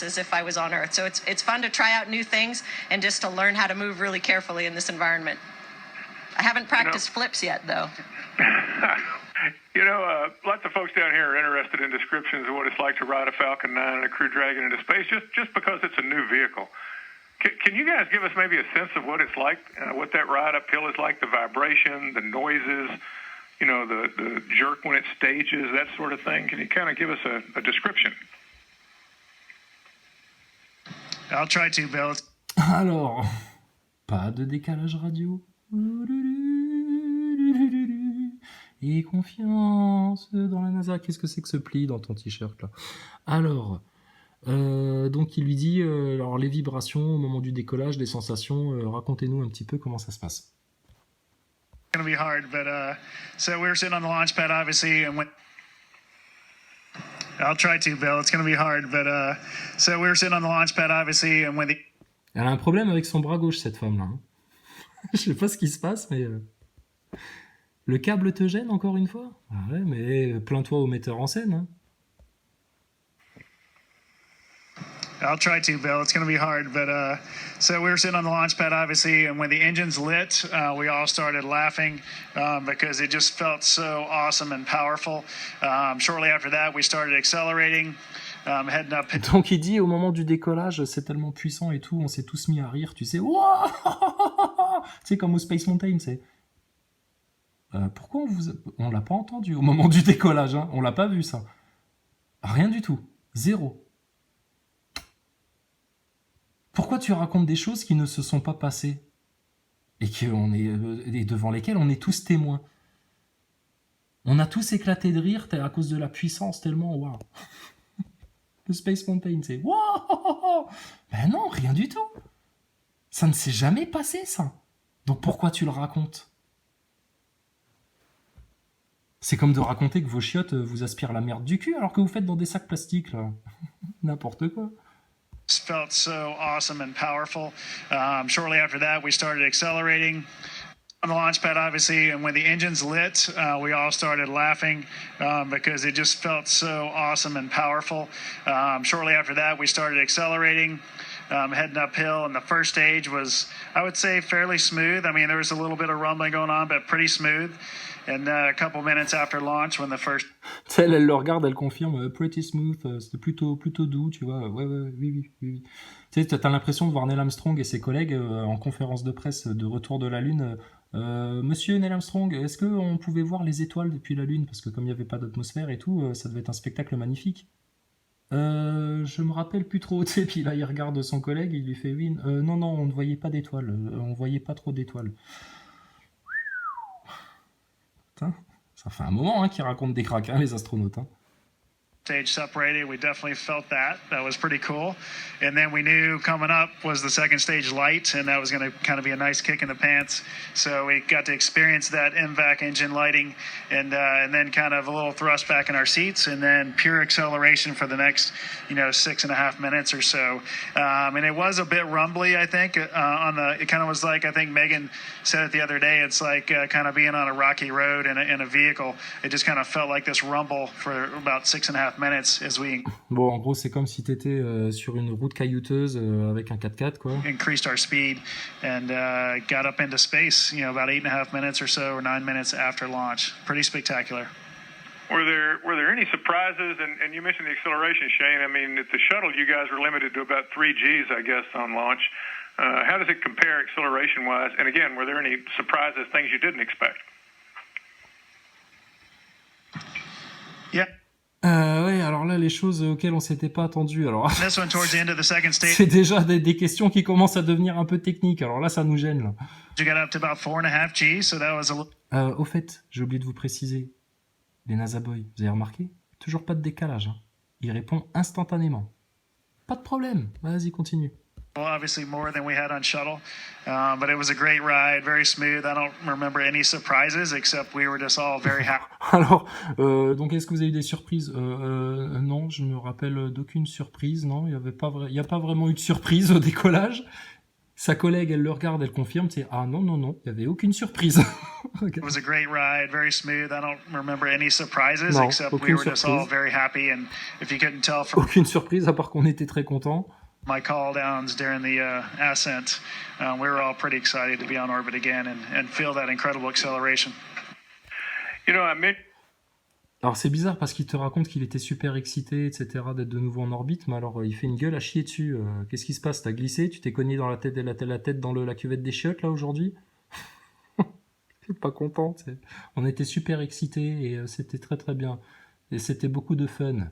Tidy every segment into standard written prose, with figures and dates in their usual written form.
as if I was on Earth. So it's fun to try out new things and just to learn how to move really carefully in this environment. I haven't practiced flips yet, though. Lots of folks down here are interested in descriptions of what it's like to ride a Falcon 9 and a Crew Dragon into space, just because it's a new vehicle. Can you guys give us maybe a sense of what it's like, what that ride uphill is like, the vibration, the noises, the jerk when it stages, that sort of thing? Can you kind of give us a description? I'll try to, Bill. Alors, pas de décalage radio. Et confiance dans la NASA. Qu'est-ce que c'est que ce pli dans ton t-shirt là? Alors, donc il lui dit, alors les vibrations au moment du décollage, les sensations, racontez-nous un petit peu comment ça se passe. It's going to be hard, but so we were sitting on the launch pad, obviously, and when I'll try to, Bill. It's going to be hard, but so we were sitting on the launch pad, obviously, and when the Elle a un problème avec son bras gauche, cette femme-là. Hein. Je sais pas ce qui se passe, mais le câble te gêne encore une fois? Ah ouais, mais plains-toi au metteur en scène. Hein. I'll try to, Bill. It's going to be hard, but so we were sitting on the launch pad, obviously, and when the engines lit, we all started laughing because it just felt so awesome and powerful. Shortly after that, we started accelerating, heading up. Donc il dit au moment du décollage, c'est tellement puissant et tout, on s'est tous mis à rire, tu sais. Wouah tu sais, comme au Space Mountain, c'est. Pourquoi on l'a pas entendu au moment du décollage, hein? On l'a pas vu ça. Rien du tout, zéro. Pourquoi tu racontes des choses qui ne se sont pas passées et devant lesquelles on est tous témoins? On a tous éclaté de rire à cause de la puissance tellement waouh. Le Space Mountain, c'est waouh. Ben non, rien du tout. Ça ne s'est jamais passé ça. Donc pourquoi tu le racontes? C'est comme de raconter que vos chiottes vous aspirent la merde du cul alors que vous faites dans des sacs plastiques là. N'importe quoi. Felt so awesome and powerful. Shortly after that, we started accelerating on the launch pad, obviously, and when the engines lit, we all started laughing because it just felt so awesome and powerful. Shortly after that, we started accelerating, heading uphill, and the first stage was, I would say, fairly smooth. I mean, there was a little bit of rumbling going on, but pretty smooth. And a couple minutes after launch, when the first... Elle le regarde, elle confirme, pretty smooth, c'était plutôt doux, tu vois. Ouais, oui. Tu sais, t'as l'impression de voir Neil Armstrong et ses collègues en conférence de presse de retour de la Lune. Monsieur Neil Armstrong, est-ce qu'on pouvait voir les étoiles depuis la Lune? Parce que comme il n'y avait pas d'atmosphère et tout, ça devait être un spectacle magnifique. Je me rappelle plus trop, tu sais, puis là il regarde son collègue, il lui fait oui, non, on ne voyait pas d'étoiles, on voyait pas trop d'étoiles. Putain, ça fait un moment qu'ils racontent des cracks, les astronautes. Hein. Stage separated, we definitely felt that. That was pretty cool. And then we knew coming up was the second stage light, and that was going to kind of be a nice kick in the pants. So we got to experience that MVAC engine lighting, and then kind of a little thrust back in our seats, and then pure acceleration for the next, 6.5 minutes or so. And it was a bit rumbly, I think. It kind of was like, I think Megan said it the other day. It's like kind of being on a rocky road in a vehicle. It just kind of felt like this rumble for about 6.5 minutes as we bon, en gros, c'est comme si t'étais sur une route caillouteuse avec un 4x4, quoi. Increased our speed and got up into space, about 8.5 minutes or so, or 9 minutes after launch. Pretty spectacular. Were there any surprises? And you mentioned the acceleration, Shane. I mean, at the shuttle, you guys were limited to about 3 Gs, I guess, on launch. How does it compare acceleration-wise? And again, were there any surprises, things you didn't expect? Yeah. Ouais, alors là, les choses auxquelles on s'était pas attendu. Alors, c'est déjà des questions qui commencent à devenir un peu techniques. Alors là, ça nous gêne. Là. Au fait, j'ai oublié de vous préciser, les NASA Boys, vous avez remarqué? Toujours pas de décalage. Hein. Il répond instantanément. Pas de problème. Vas-y, continue. Well, obviously more than we had on shuttle, but it was a great ride, very smooth. I don't remember any surprises except we were just all very happy. Alors, donc est-ce que vous avez eu des surprises? Non, je me rappelle d'aucune surprise. Non, il y a pas vraiment eu de surprise au décollage. Sa collègue, elle le regarde, elle confirme, c'est ah non, non, non, il n'y avait aucune surprise. It was a great ride, very smooth. I don't remember any surprises, Non, except we aucune were just all surprise. very happy. And if you couldn't tell from Aucune surprise, à part qu'on était très contents. my call downs during the ascent, we were all pretty excited to be on orbit again and feel that incredible acceleration. You know, I mean, Alors c'est bizarre parce qu'il te raconte qu'il était super excité, etc., d'être de nouveau en orbite, mais alors il fait une gueule à chier dessus. Qu'est-ce qui se passe? T'as glissé? Tu t'es cogné dans la tête dans la cuvette des chiottes là aujourd'hui? Je suis pas content. On était super excités et c'était très très bien. Et c'était beaucoup de fun.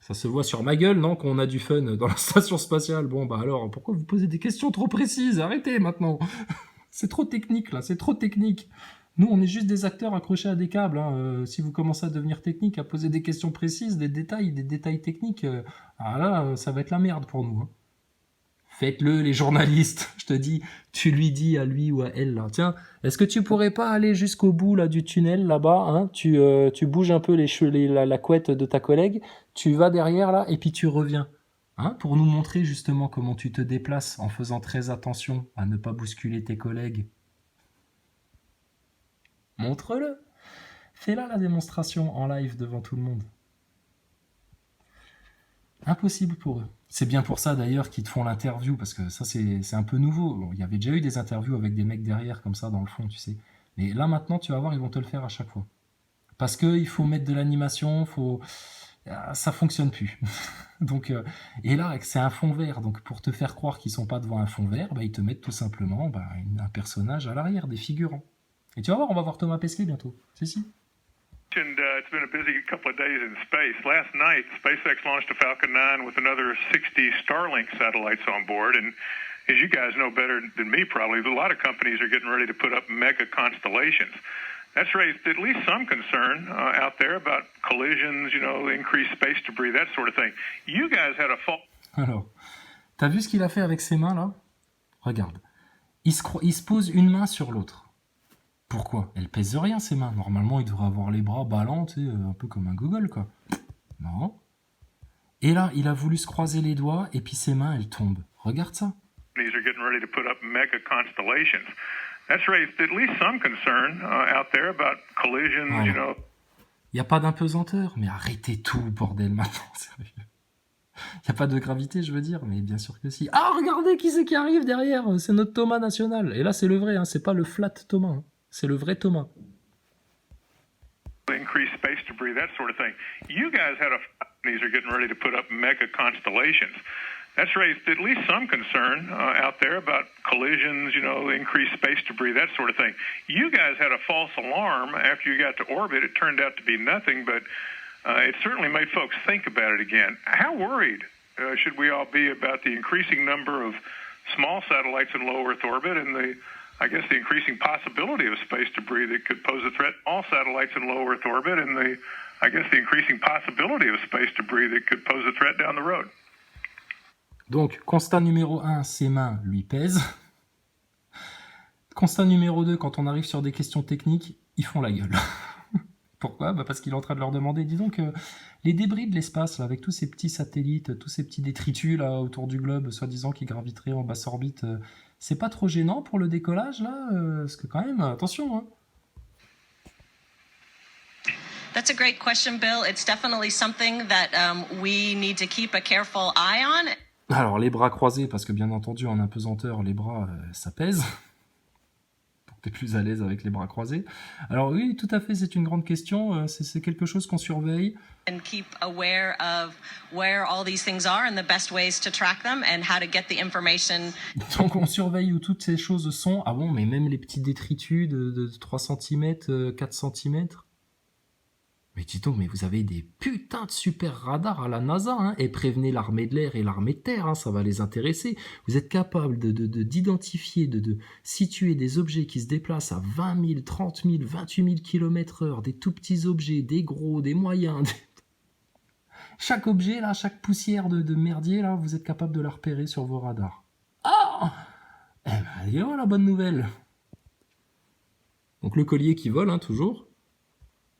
Ça se voit sur ma gueule, non, qu'on a du fun dans la station spatiale. Bon bah alors, pourquoi vous posez des questions trop précises? Arrêtez maintenant. C'est trop technique là, c'est trop technique. Nous, on est juste des acteurs accrochés à des câbles. Hein. Si vous commencez à devenir technique, à poser des questions précises, des détails techniques, ah là, ça va être la merde pour nous. Hein. Faites-le, les journalistes. Je te dis, tu lui dis à lui ou à elle, là. Tiens, est-ce que tu pourrais pas aller jusqu'au bout là du tunnel, là-bas, hein, tu bouges un peu la couette de ta collègue, tu vas derrière, là, et puis tu reviens. Hein, pour nous montrer justement comment tu te déplaces en faisant très attention à ne pas bousculer tes collègues. Montre-le. Fais-la la démonstration en live devant tout le monde. Impossible pour eux. C'est bien pour ça d'ailleurs qu'ils te font l'interview, parce que ça c'est un peu nouveau. Bon, il y avait déjà eu des interviews avec des mecs derrière comme ça dans le fond, tu sais. Mais là maintenant, tu vas voir, ils vont te le faire à chaque fois. Parce qu'il faut mettre de l'animation, ça fonctionne plus. Donc, et là, c'est un fond vert. Donc pour te faire croire qu'ils sont pas devant un fond vert, bah, ils te mettent tout simplement un personnage à l'arrière, des figurants. Et tu vas voir, on va voir Thomas Pesquet bientôt. Si. It's been a busy couple of days in space. Last night, SpaceX launched a Falcon 9 with another 60 Starlink satellites on board. And as you guys know better than me probably, a lot of companies are getting ready to put up mega constellations. That's raised at least some concern out there about collisions, increased space debris, that sort of thing. You guys had a fault. Alors, t'as vu ce qu'il a fait avec ses mains, là? Regarde. Il se pose une main sur l'autre. Pourquoi? Elle pèse rien, ses mains. Normalement, il devrait avoir les bras ballants, tu sais, un peu comme un gogol, quoi. Non. Et là, il a voulu se croiser les doigts, et puis ses mains, elles tombent. Regarde ça. These are getting ready to put up mega constellations. That's raised at least some concern out there about collisions, Voilà. Il n'y a pas d'impesanteur. Mais arrêtez tout, bordel, maintenant, sérieux. Il n'y a pas de gravité, je veux dire, mais bien sûr que si. Ah, regardez qui c'est qui arrive derrière. C'est notre Thomas national. Et là, c'est le vrai, hein. C'est pas le flat Thomas. Hein. C'est le vrai Thomas. Increased space debris, that sort of thing. You guys had these are getting ready to put up mega constellations. That's raised at least some concern out there about collisions, increased space debris, that sort of thing. You guys had a false alarm after you got to orbit. It turned out to be nothing, but it certainly made folks think about it again. How worried should we all be about the increasing number of small satellites in low Earth orbit and the increasing possibility of space debris that could pose a threat? All satellites in low Earth orbit and the increasing possibility of space debris that could pose a threat down the road. Donc, constat numéro 1, ses mains lui pèsent. Constat numéro 2, quand on arrive sur des questions techniques, ils font la gueule. Pourquoi? Parce qu'il est en train de leur demander, dis donc, les débris de l'espace, là, avec tous ces petits satellites, tous ces petits détritus là, autour du globe, soi-disant qui graviteraient en basse orbite, c'est pas trop gênant pour le décollage, là? Parce que quand même, attention, hein. That's a great question, Bill. It's definitely something that we need to keep a careful eye on. Alors, les bras croisés, parce que bien entendu, en apesanteur, les bras, ça pèse. Donc, t'es plus à l'aise avec les bras croisés. Alors oui, tout à fait, c'est une grande question. C'est quelque chose qu'on surveille. And keep aware of where all these things are and the best ways to track them and how to get the information. Donc, on surveille où toutes ces choses sont. Ah bon, mais même les petits détritus de 3 cm, 4 cm. Mais dis donc, mais vous avez des putains de super radars à la NASA, hein, et prévenez l'armée de l'air et l'armée de terre, hein, ça va les intéresser. Vous êtes capable d'identifier, de situer des objets qui se déplacent à 20 000, 30 000, 28 000 km/h, des tout petits objets, des gros, des moyens. Chaque objet, là, chaque poussière de merdier, là, vous êtes capable de la repérer sur vos radars. Ah! Eh ben, dis donc, la bonne nouvelle. Donc le collier qui vole, hein, toujours.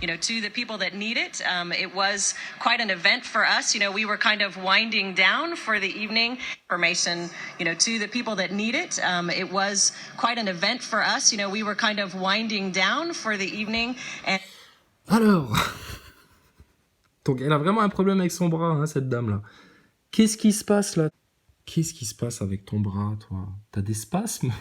To the people that need it, it was quite an event for us. We were kind of winding down for the evening. Information, to the people that need it, it was quite an event for us. We were kind of winding down for the evening. And Alors, donc elle a vraiment un problème avec son bras, hein, cette dame-là. Qu'est-ce qui se passe là? Qu'est-ce qui se passe avec ton bras, toi? T'as des spasmes?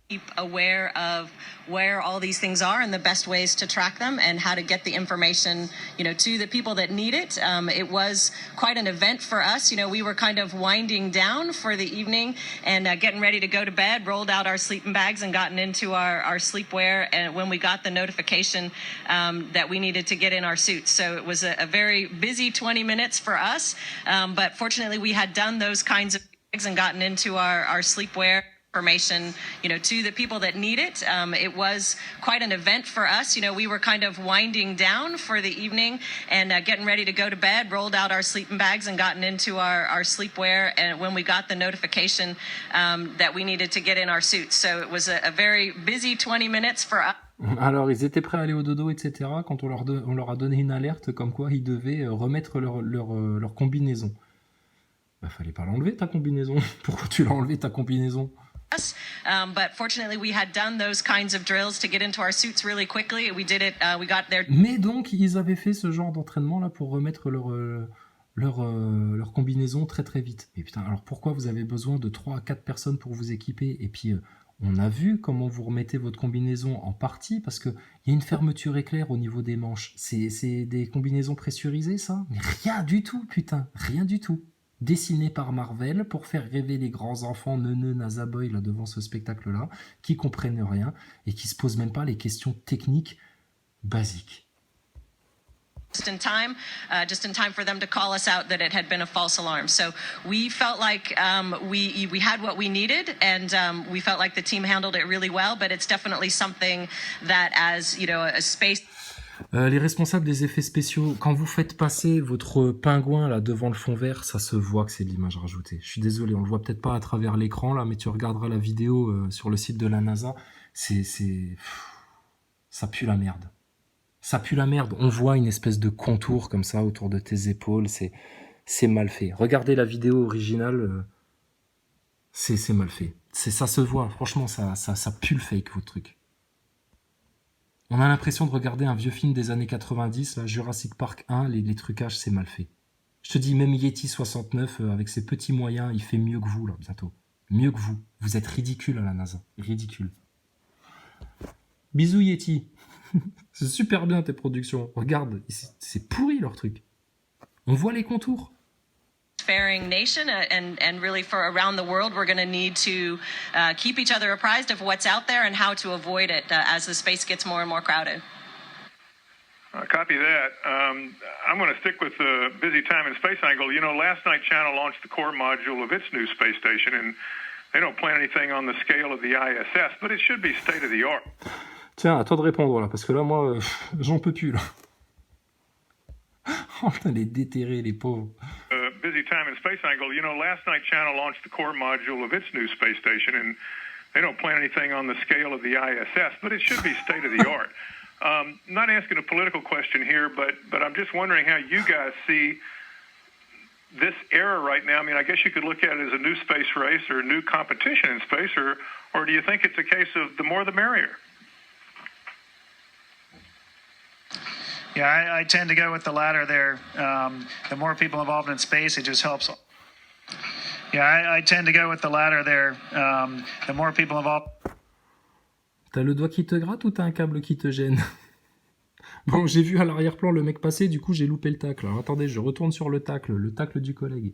keep aware of where all these things are and the best ways to track them and how to get the information, to the people that need it. It was quite an event for us. We were kind of winding down for the evening and getting ready to go to bed, rolled out our sleeping bags and gotten into our sleepwear and when we got the notification that we needed to get in our suits. So it was a very busy 20 minutes for us. But fortunately we had done those kinds of things and gotten into our sleepwear. Information, to the people that need it. It was quite an event for us. We were kind of winding down for the evening and getting ready to go to bed, rolled out our sleeping bags and gotten into our sleepwear and when we got the notification that we needed to get in our suits. So it was a very busy 20 minutes for us. Alors, ils étaient prêts à aller au dodo, etc. quand on leur a donné une alerte comme quoi ils devaient remettre leur combinaison. Bah, fallait pas l'enlever, ta combinaison. Pourquoi tu l'as enlevé, ta combinaison? But fortunately, we had done those kinds of drills to get into our suits really quickly. We did it. We got there. Mais donc, ils avaient fait ce genre d'entraînement là pour remettre leur combinaison très très vite. Mais putain, alors pourquoi vous avez besoin de 3 à 4 personnes pour vous équiper? Et puis, on a vu comment vous remettez votre combinaison en partie parce qu'il y a une fermeture éclair au niveau des manches. C'est des combinaisons pressurisées, ça? Mais rien du tout, putain, rien du tout. Dessiné par Marvel pour faire rêver les grands enfants neuneux nazaboy là devant ce spectacle-là, qui comprennent rien et qui se posent même pas les questions techniques basiques. Just in time for them to call us out that it had been a false alarm. So we felt like we had what we needed, and we felt like the team handled it really well. But it's definitely something that, as a space. Les responsables des effets spéciaux, quand vous faites passer votre pingouin là devant le fond vert, ça se voit que c'est de l'image rajoutée. Je suis désolé, on le voit peut-être pas à travers l'écran là, mais tu regarderas la vidéo sur le site de la NASA. Ça pue la merde. Ça pue la merde. On voit une espèce de contour comme ça autour de tes épaules. C'est mal fait. Regardez la vidéo originale. C'est mal fait. Ça se voit. Franchement, ça pue le fake votre truc. On a l'impression de regarder un vieux film des années 90, là, Jurassic Park 1, les trucages, c'est mal fait. Je te dis, même Yeti 69, avec ses petits moyens, il fait mieux que vous, là, bientôt. Mieux que vous. Vous êtes ridicule à la NASA. Ridicule. Bisous, Yeti. C'est super bien, tes productions. Regarde, c'est pourri, leur truc. On voit les contours. Faring nation and really for around the world we're going to need to keep each other apprised of what's out there and how to avoid it as the space gets more and more crowded. Copy that. I'm going to stick with the busy time and space angle. Last night China launched the core module of its new space station, and they don't plan anything on the scale of the ISS, but it should be state of the art. Tiens, à toi de répondre là, parce que là, moi, j'en peux plus là. Oh, putain, les déterrés, les pauvres. Busy time and space angle. Last night China launched the core module of its new space station, and they don't plan anything on the scale of the ISS, but it should be state of the art. Not asking a political question here, but I'm just wondering how you guys see this era right now. I mean, I guess you could look at it as a new space race or a new competition in space, or do you think it's a case of the more the merrier? Yeah, I tend to go with the latter there. The more people involved in space, it just helps. Yeah, I tend to go with the latter there. The more people involved. T'as le doigt qui te gratte ou t'as un câble qui te gêne? Bon, j'ai vu à l'arrière-plan le mec passer, du coup j'ai loupé le tacle. Alors attendez, je retourne sur le tacle du collègue.